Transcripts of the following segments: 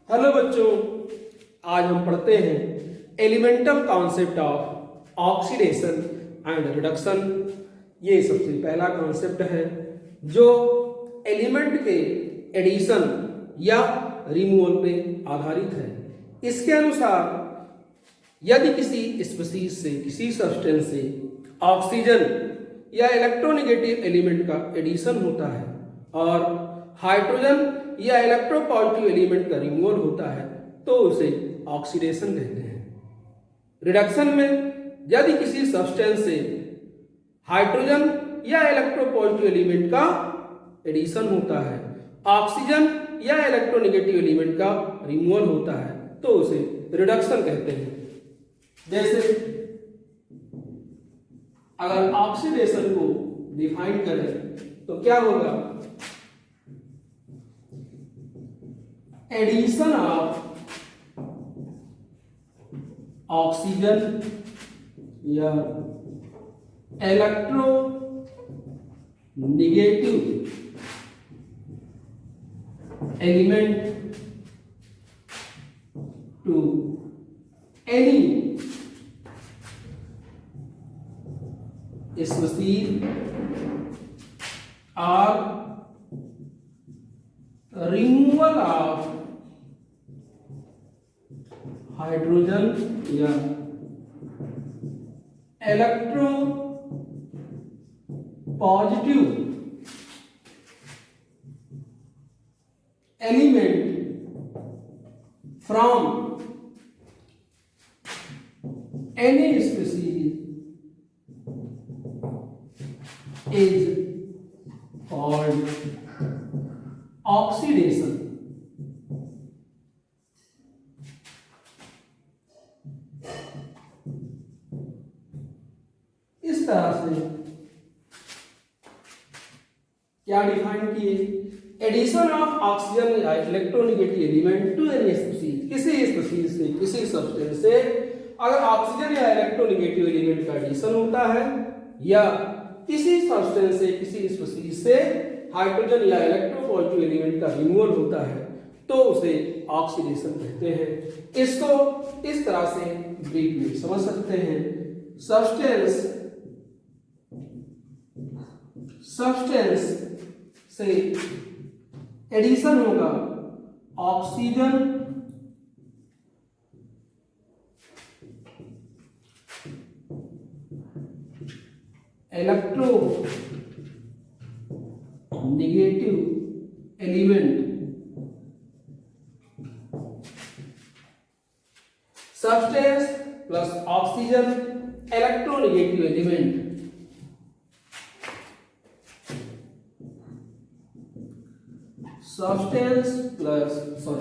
Hello बच्चों, आज हम पढ़ते हैं elemental concept of oxidation and reduction. ये सबसे पहला कॉन्सेप्ट है जो एलिमेंट के एडिशन या रिमूवल पे आधारित है। इसके अनुसार यदि किसी स्पीशीज से, किसी सब्सटेंस से ऑक्सीजन या इलेक्ट्रोनेगेटिव एलिमेंट का एडिशन होता है और हाइड्रोजन या इलेक्ट्रोपॉजिटिव एलिमेंट का रिमूवल होता है तो उसे ऑक्सीडेशन कहते हैं। रिडक्शन में यदि किसी सब्सटेंस से हाइड्रोजन या इलेक्ट्रोपॉजिटिव एलिमेंट का एडिशन होता है, ऑक्सीजन या इलेक्ट्रोनेगेटिव एलिमेंट का रिमूवल होता है तो उसे रिडक्शन कहते हैं। जैसे अगर ऑक्सीडेशन को डिफाइन करें तो क्या होगा? एडिशन ऑफ ऑक्सीजन या electronegative element to any species और रिमूवल ऑफ हाइड्रोजन या electropositive element from any species is called oxidation. इस तरह से क्या डिफाइन किए? एडिशन ऑफ ऑक्सीजन या electronegative element to any species, किसी स्पीशीज से, किसी सब्सटेंस से अगर ऑक्सीजन या इलेक्ट्रोनेगेटिव एलिमेंट का एडिशन होता है या किसी सब्सटेंस से, किसी स्पीशीज से हाइड्रोजन या इलेक्ट्रोपॉजिटिव एलिमेंट का रिमूवल होता है तो उसे ऑक्सीडेशन कहते हैं। इसको इस तरह से ब्रीफ में समझ सकते हैं। सब्सटेंस से एडिशन होगा oxygen electro negative element, substance plus oxygen electronegative element,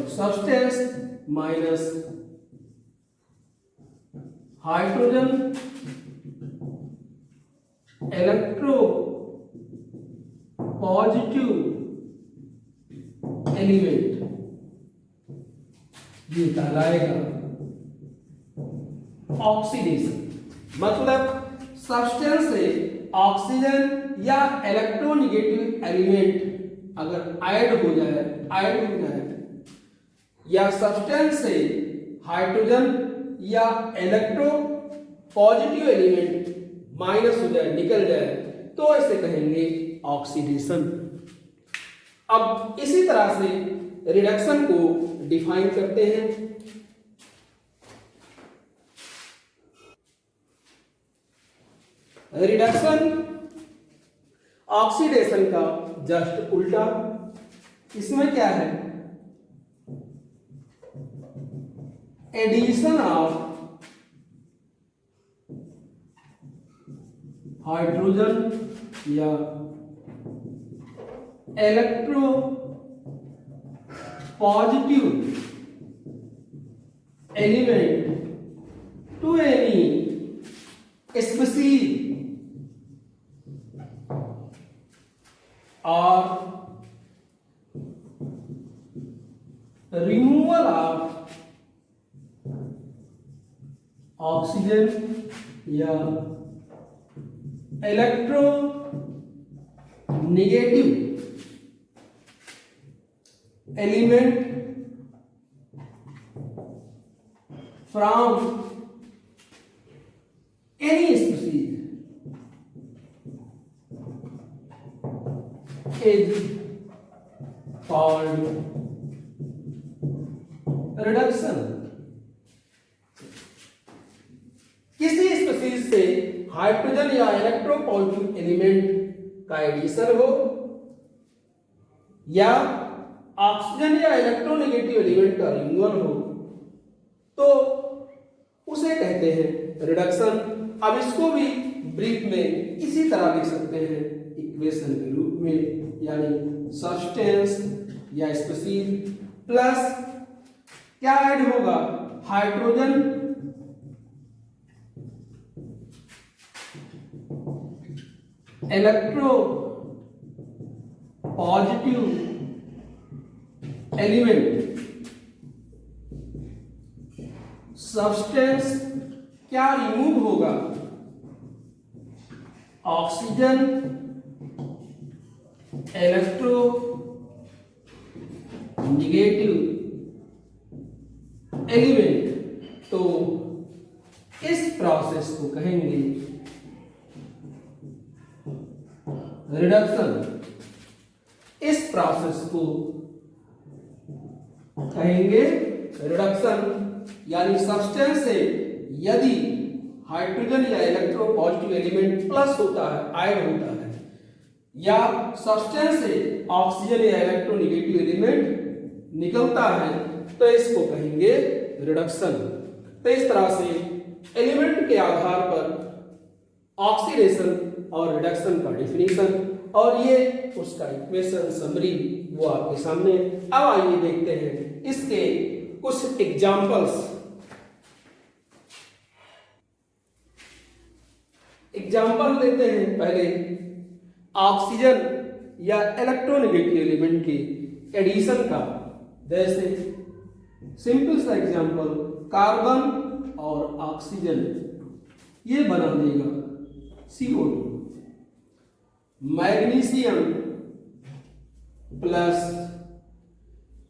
substance minus hydrogen electro positive element, ये कहलाएगा ऑक्सीडेशन। मतलब सब्सटेंस से ऑक्सीजन या इलेक्ट्रोनेगेटिव एलिमेंट अगर ऐड हो जाए या सब्सटेंस से हाइड्रोजन या इलेक्ट्रो पॉजिटिव एलिमेंट माइनस हो जाए, निकल जाए, तो ऐसे कहेंगे ऑक्सीडेशन। अब इसी तरह से रिडक्शन को डिफाइन करते हैं। रिडक्शन ऑक्सीडेशन का जस्ट उल्टा। इसमें क्या है? एडिशन ऑफ हाइड्रोजन या electropositive element to any species और रिमूवल ऑफ ऑक्सीजन या electronegative element from any species is called reduction. किसी स्पीसीज से हाइड्रोजन या इलेक्ट्रोपॉजिटिव एलिमेंट का एडिशन हो या ऑक्सीजन या इलेक्ट्रोनेगेटिव एलिमेंट का रिमूवल हो तो उसे कहते हैं रिडक्शन। अब इसको भी ब्रीफ में इसी तरह लिख सकते हैं इक्वेशन के रूप में, यानी सब्सटेंस या स्पीसीज प्लस क्या ऐड होगा, hydrogen electro positive element, substance क्या रिमूव होगा, ऑक्सीजन इलेक्ट्रो निगेटिव एलिमेंट। तो इस प्रोसेस को कहेंगे रिडक्शन। इस प्रोसेस को कहेंगे रिडक्शन, यानी सब्सटेंस से यदि हाइड्रोजन या इलेक्ट्रोपॉजिटिव एलिमेंट प्लस होता है, ऐड होता है, या सब्सटेंस से ऑक्सीजन या इलेक्ट्रोनेगेटिव एलिमेंट निकलता है तो इसको कहेंगे रिडक्शन। तो इस तरह से एलिमेंट के आधार पर ऑक्सीडेशन और रिडक्शन का डेफिनेशन और ये उसका इक्वेशन समरी वो आपके सामने। अब आइए देखते हैं इसके कुछ एग्जांपल्स। एग्जांपल लेते हैं पहले ऑक्सीजन या इलेक्ट्रोनेगेटिव एलिमेंट के एडिशन का। जैसे सिंपल सा एग्जांपल, कार्बन और ऑक्सीजन ये बना देगा CO2, मैग्नीशियम प्लस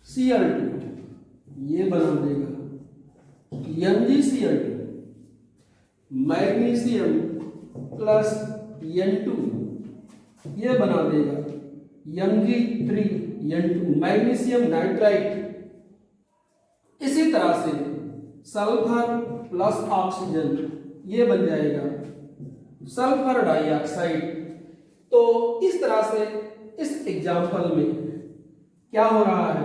Cl2 ये बना देगा MgCl2, मैग्नीशियम प्लस N2 ये बना देगा Mg3N2, मैग्नीशियम नाइट्राइट। इसी तरह से सल्फर प्लस ऑक्सीजन ये बन जाएगा सल्फर डाइऑक्साइड। तो इस तरह से इस एग्जाम्पल में क्या हो रहा है,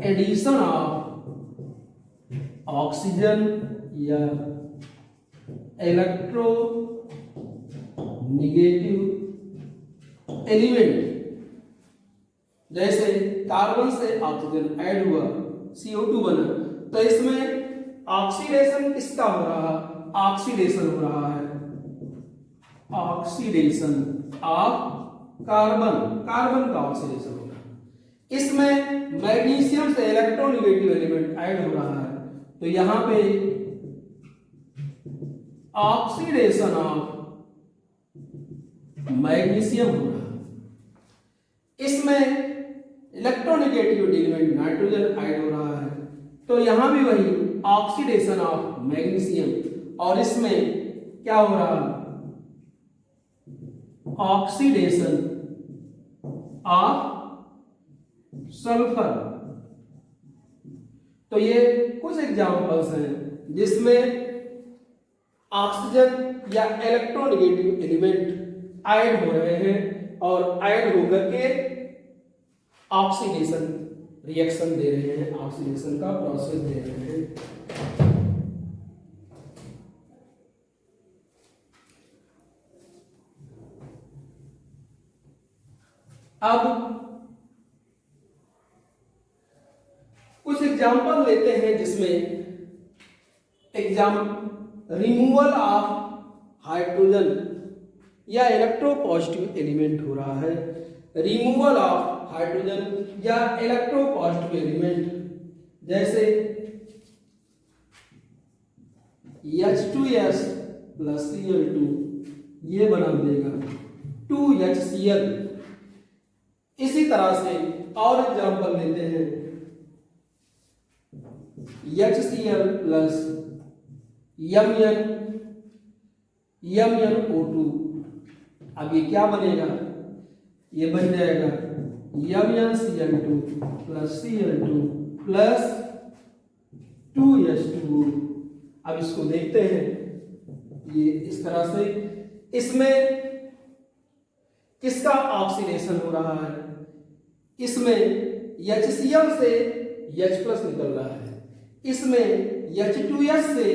एडिशन ऑफ ऑक्सीजन या इलेक्ट्रो निगेटिव एलिमेंट। जैसे कार्बन से ऑक्सीजन ऐड हुआ, CO2 बना, तो इसमें ऑक्सीडेशन किसका हो रहा है, ऑक्सीडेशन हो रहा है, ऑक्सीडेशन ऑफ कार्बन, कार्बन का ऑक्सीडेशन हो रहा है। इसमें मैग्नीशियम से इलेक्ट्रोनेगेटिव एलिमेंट ऐड हो रहा है, तो यहां पे ऑक्सीडेशन ऑफ मैग्नीशियम हो रहा है। इसमें इलेक्ट्रोनेगेटिव एलिमेंट नाइट्रोजन ऐड हो रहा है, तो यहां भी वही ऑक्सीडेशन ऑफ मैग्नीशियम, और इसमें क्या हो रहा है, ऑक्सीडेशन ऑफ सल्फर। तो ये कुछ एग्जांपल्स हैं जिसमें ऑक्सीजन या इलेक्ट्रोनेगेटिव एलिमेंट ऐड हो रहे हैं और ऐड होकर के ऑक्सीडेशन रिएक्शन दे रहे हैं, ऑक्सीडेशन का प्रोसेस दे रहे हैं। अब कुछ एग्जाम्पल लेते हैं जिसमें रिमूवल ऑफ हाइड्रोजन या इलेक्ट्रोपॉजिटिव एलिमेंट हो रहा है। रिमूवल ऑफ हाइड्रोजन या इलेक्ट्रोपॉजिटिव एलिमेंट, जैसे H2S प्लस Cl2 ये बना देगा 2HCl। इसी तरह से और एग्जांपल लेते हैं HCl प्लस MnO2। अब ये क्या बनेगा, ये बन जाएगा MnCl2 plus Cl2 plus 2H2। अब इसको देखते हैं, ये इस तरह से, इसमें किसका ऑक्सीडेशन हो रहा है, इसमें HCl से H प्लस निकल रहा है, इसमें H2S से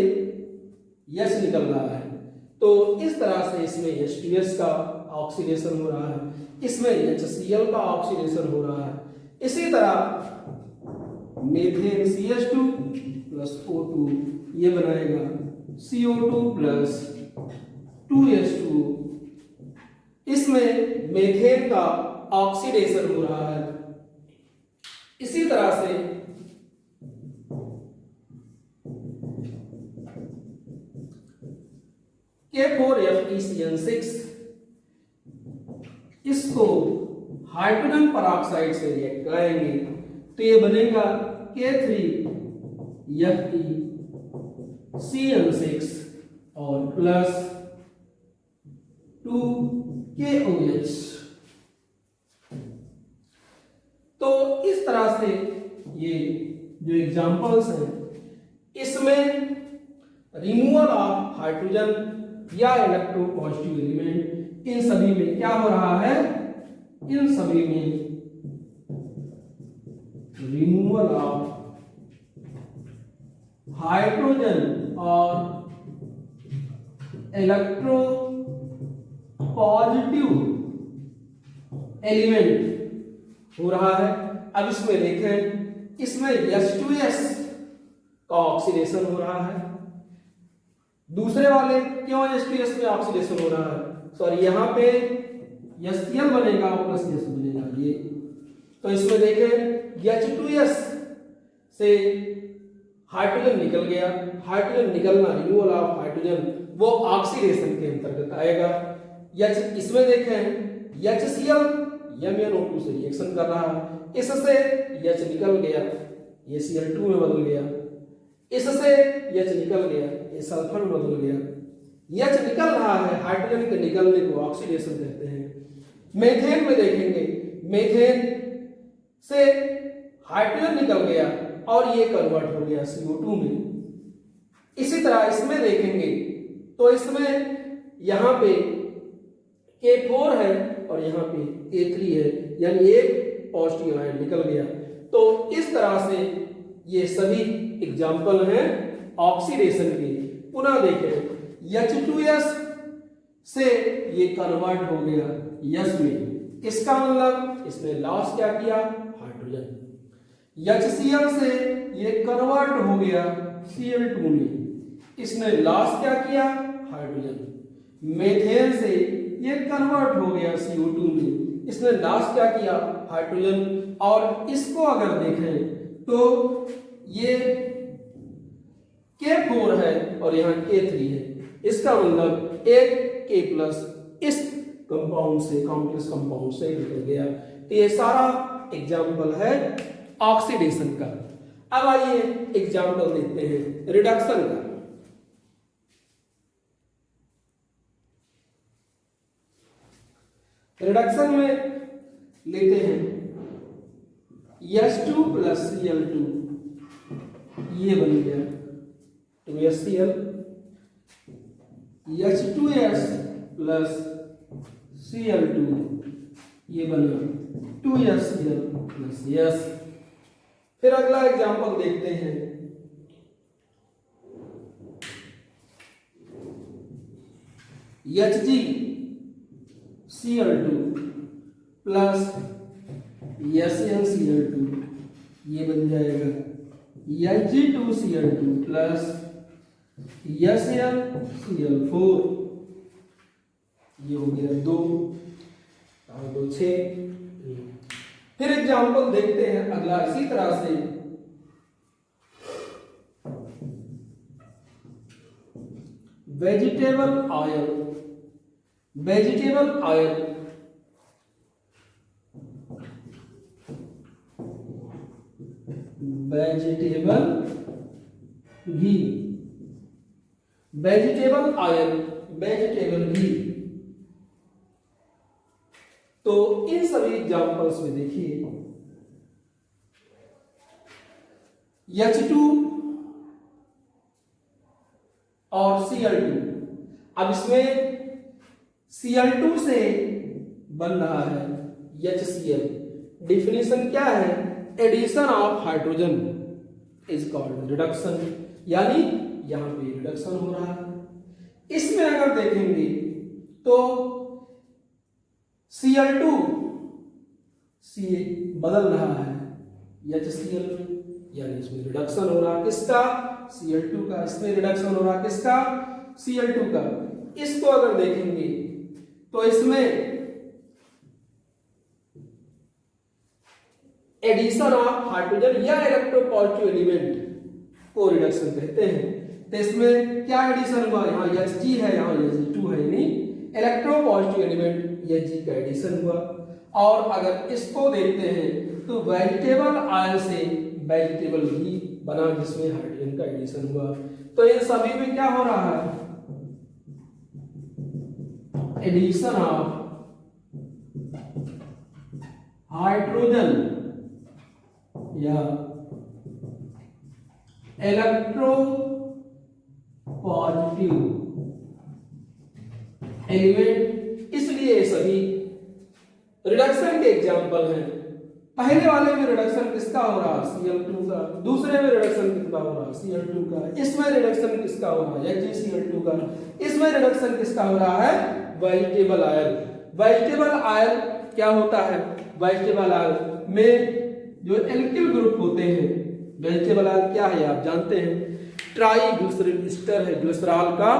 H निकल रहा है, तो इस तरह से इसमें H2S का ऑक्सीडेशन हो रहा है, इसमें HCl का ऑक्सीडेशन हो रहा है। इसी तरह मीथेन CH2 प्लस O2 ये बनाएगा CO2 प्लस 2H2। इसमें मीथेन का ऑक्सीडेशन हो रहा है। इसी तरह से K4FeCN6 इसको हाइड्रोजन पेरोक्साइड से रिएक्ट कराएंगे तो ये बनेगा K3FeCN6 और प्लस 2KOH। तो इस तरह से ये जो एग्जांपल्स हैं, इसमें रिमूवल ऑफ हाइड्रोजन या इलेक्ट्रोपॉजिटिव एलिमेंट, इन सभी में क्या हो रहा है, इन सभी में रिमूवल ऑफ हाइड्रोजन और इलेक्ट्रो पॉजिटिव एलिमेंट हो रहा है। अब इसमें देखें, इसमें H2S का ऑक्सीडेशन हो रहा है, दूसरे वाले क्यों H2S में ऑक्सीडेशन हो रहा है, सॉरी यहाँ पे HCl बनेगा प्लस S बनेगा ये, तो इसमें देखें H2S से हाइड्रोजन निकल गया, हाइड्रोजन निकलना, रिमूवल ऑफ हाइड्रोजन, वो ऑक्सीडेशन के अंतर्गत आएगा। इसमें देखें HCl MnO2 से रिएक्शन कर रहा है, इससे H निकल गया, ये Cl2 में बदल गया, इससे H निकल गया, ये सल्फर में बदल गया। H निकल रहा है, हाइड्रोजन के निकलने को ऑक्सीडेशन कहते हैं। मीथेन में देखेंगे, मीथेन से हाइड्रोजन निकल गया और ये कन्वर्ट हो गया CO2 में। इसी तरह इसमें देखेंगे तो इसमें यहाँ पे K4 है और यहाँ पे K3 है, यानी एक पॉजिटिव आयन निकल गया। तो इस तरह से ये सभी एग्जाम्पल हैं ऑक्सीडेशन के। पुनः देखें H2S से ये कन्वर्ट हो गया H में, इसका मतलब इसने लॉस क्या किया, हाइड्रोजन। HCl से ये कन्वर्ट हो गया Cl2 में, इसने लॉस क्या किया, हाइड्रोजन। मीथेन से ये कन्वर्ट हो गया CO2 में, इसने लॉस क्या किया, हाइड्रोजन। और इसको अगर देखें तो ये K4 है और यहाँ K3 है, इसका मतलब एक K प्लस इस कंपाउंड से, कॉम्प्लेक्स कंपाउंड से निकल गया। तो ये सारा एग्जाम्पल है ऑक्सीडेशन का। अब आइए एग्जाम्पल देखते हैं रिडक्शन का। रिडक्शन में लेते हैं H2 प्लस Cl2, ये बन गया 2HCl, H2S प्लस Cl2 ये बना 2HCl प्लस S। फिर अगला एग्जांपल देखते हैं, HgCl2 प्लस HnCl2 ये बन जाएगा Hg2Cl2 प्लस HnCl4, ये हो गया 2 और 2 6। फिर एग्जाम्पल देखते हैं अगला इसी तरह से, vegetable oil, vegetable oil vegetable घी, वेजिटेबल ऑयल, वेजिटेबल घी। तो इन सभी एग्जांपल्स में देखिए H2 और Cl2। अब इसमें Cl2 से बन रहा है HCl। डिफिनेशन क्या है? Addition of hydrogen is called reduction, यानी यहां पे रिडक्शन हो रहा है। इसमें अगर देखेंगे तो Cl2 C बदल रहा है HCl में, यानी इसमें रिडक्शन हो रहा है किसका? Cl2 का। इसमें रिडक्शन हो रहा है किसका? Cl2 का। इसको अगर देखेंगे तो इसमें एडिशन ऑफ हाइड्रोजन या इलेक्ट्रोपॉजिटिव एलिमेंट को रिडक्शन कहते हैं। तो इसमें क्या एडिशन हुआ? यहाँ Hg है, यहाँ Hg2 है, यानी इलेक्ट्रोपॉजिटिव एलिमेंट Hg का एडिशन हुआ। और अगर इसको देखते हैं तो वेजिटेबल ऑयल से वेजिटेबल घी बना, जिसमें हाइड्रोजन का एडिशन हुआ। तो इन सभी में क्या हो रहा है? एडिशन ऑफ हाइड्रोजन या इलेक्ट्रो पॉजिटिव एलिमेंट, इसलिए ये सभी रिडक्शन के एग्जाम्पल हैं। पहले वाले में रिडक्शन किसका हो रहा है? Cl2 का। दूसरे में रिडक्शन किसका हो रहा है? Cl2 का। इसमें रिडक्शन किसका हो रहा है? HgCl2 का। इसमें रिडक्शन किसका हो रहा है? Vegetable oil. वेजिटेबल ऑयल क्या होता है? वेजिटेबल ऑयल में जो एल्किल ग्रुप होते हैं, वेजिटेबल ऑयल क्या है आप जानते हैं? ट्राईग्लिसरीन ईस्टर है, ग्लिसरॉल का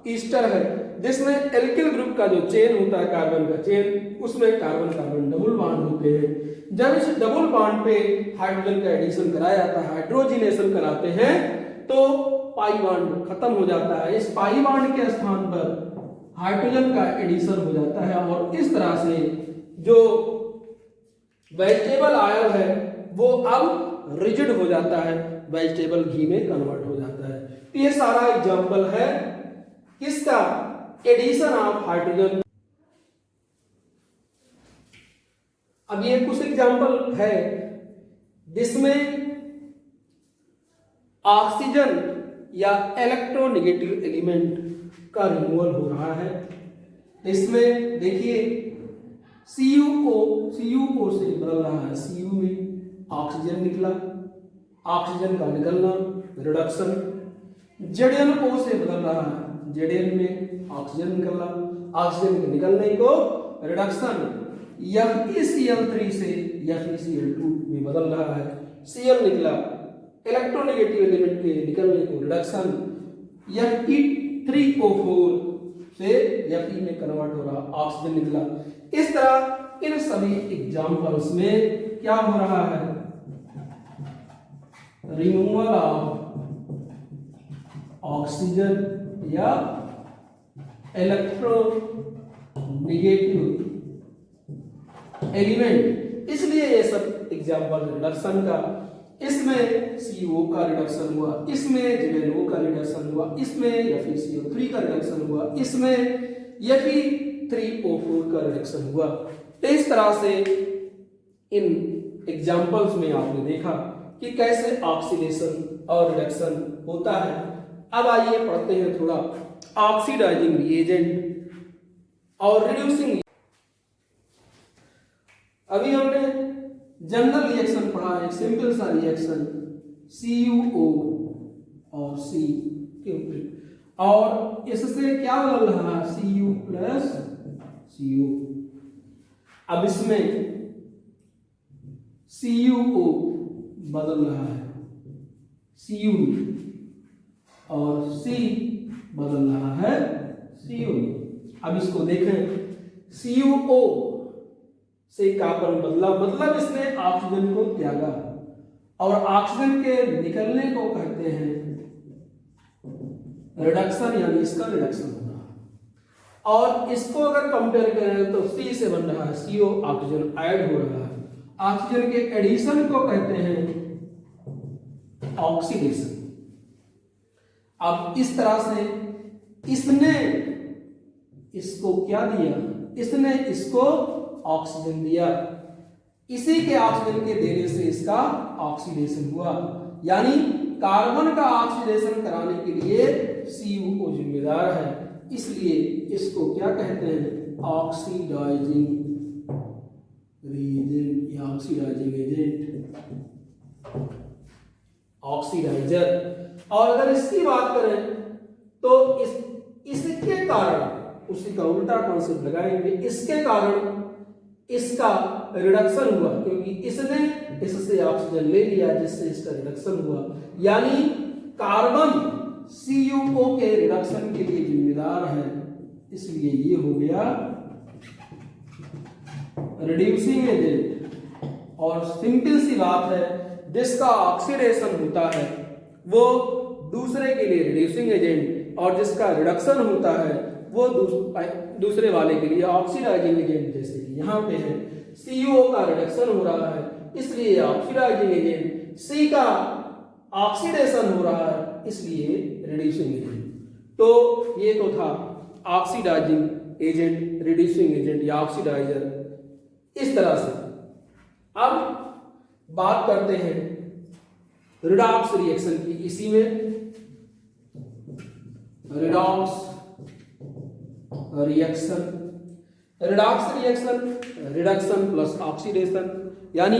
ईस्टर है, जिसमें एल्किल ग्रुप का जो चेन होता है, कार्बन का चेन, उसमें कार्बन कार्बन डबल बॉन्ड होते हैं। जब इस डबल बॉन्ड पे हाइड्रोजन का एडिशन कराया जाता है, हाइड्रोजिनेशन कराते हैं, तो पाई बॉन्ड खत्म हो जाता है। इस पाई बॉन्ड के स्थान पर हाइड्रोजन का एडिशन हो जाता है और इस तरह से जो वेजिटेबल ऑयल है वो अब रिजिड हो जाता है, वेजिटेबल घी में कन्वर्ट हो जाता है। तो ये सारा एग्जांपल है किसका? Addition of hydrogen. अब ये कुछ एग्जांपल है जिसमें ऑक्सीजन या इलेक्ट्रोनेगेटिव एलिमेंट का रिमूवल हो रहा है। इसमें देखिए CuO से बदल रहा है, Cu में ऑक्सीजन निकला, ऑक्सीजन का निकलना रिडक्शन। ZnO से बदल रहा है, Zn में ऑक्सीजन निकलना, ऑक्सीजन के निकलने को रिडक्शन। FeCl3 से FeCl2 में बदल रहा है, Cl निकला, इलेक्ट्रोनेगेटिव एलिमेंट के निकलने को रिडक्शन। Fe3O4 से Fe में कन्वर्ट हो रहा, ऑक्सीजन निकला। इस तरह इन सभी एग्जांपल्स में क्या हो रहा है? रिमूवल ऑफ ऑक्सीजन या इलेक्ट्रोनेगेटिव एलिमेंट, इसलिए ये सब एग्जांपल रिडक्शन का। इसमें CO का रिडक्शन हुआ, इसमें ZnO का रिडक्शन हुआ, इसमें FeCl3 का रिडक्शन हुआ, इसमें Fe3O4 का रिडक्शन हुआ। तो इस तरह से इन एग्जांपल्स में आपने देखा कि कैसे ऑक्सीडेशन और रिडक्शन होता है। अब आइए पढ़ते हैं थोड़ा ऑक्सीडाइजिंग रिएजेंट और रिड्यूसिंग। अभी हमने जनरल रिएक्शन पढ़ा, एक सिंपल सा रिएक्शन CuO और C के, और इससे क्या बदल रहा है? Cu plus CO। अब इसमें CuO बदल रहा है Cu और C बदल रहा है Cu। अब इसको देखें, CuO से कार्बन बदला, मतलब इसने ऑक्सीजन को त्यागा, और ऑक्सीजन के निकलने को कहते हैं रिडक्शन, यानी इसका रिडक्शन होना। और इसको अगर कंपेयर करें तो C से बन रहा है CO, ऑक्सीजन ऐड हो रहा है, ऑक्सीजन के एडिशन को कहते हैं ऑक्सीडेशन। अब इस तरह से इसने इसको क्या दिया, इसने इसको ऑक्सीजन दिया, इसी के ऑक्सीजन के देने से इसका ऑक्सीडेशन हुआ, यानी कार्बन का ऑक्सीडेशन कराने के लिए CuO जिम्मेदार है, इसलिए इसको क्या कहते हैं, ऑक्सीडाइजिंग रिएजेंट या ऑक्सीडाइजिंग एजेंट, ऑक्सीडाइजर। और अगर इसकी बात करें तो इसके कारण, उसी का उल्टा कॉन्सेप्ट लगाएंगे, इसके कारण इसका रिडक्शन हुआ, क्योंकि इसने इससे ऑक्सीजन ले लिया जिससे इसका रिडक्शन हुआ, यानी कार्बन CuO के रिडक्शन के लिए जिम्मेदार है, इसलिए ये हो गया रिड्यूसिंग एजेंट। और सिंपल सी बात है, जिसका ऑक्सीडेशन होता है वो दूसरे के लिए रिड्यूसिंग एजेंट, और जिसका रिडक्शन होता है वो दूसरे वाले के लिए ऑक्सीडाइजिंग एजेंट। जैसे कि यहाँ पे है CuO का रिडक्शन हो रहा है इसलिए ऑक्सीडाइजिंग एजेंट, C का ऑक्सीडेशन हो रहा है इसलिए रिड्यूसिंग एजेंट। तो ये तो था ऑक्सीडाइजिंग एजेंट, रिड्यूसिंग एजेंट या ऑक्सीडाइजर, इस तरह से। अब बात करते हैं रिडॉक्स रिएक्शन की। इसी में redox reaction, reduction plus oxidation, यानी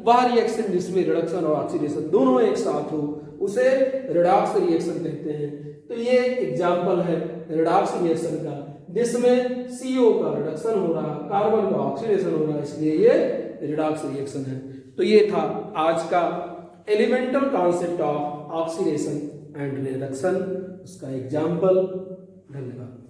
वह रिएक्शन जिसमें रिडक्शन और ऑक्सीडेशन दोनों एक साथ हो उसे रिडॉक्स रिएक्शन कहते हैं। तो ये एग्जांपल है रिडॉक्स रिएक्शन का, जिसमें CO का रिडक्शन हो रहा है, कार्बन का ऑक्सीडेशन हो रहा है, इसलिए ये रिडॉक्स रिएक्शन है। तो ये था आज का elemental concept of oxidation and reduction, उसका एग्जाम्पल। धन्यवाद।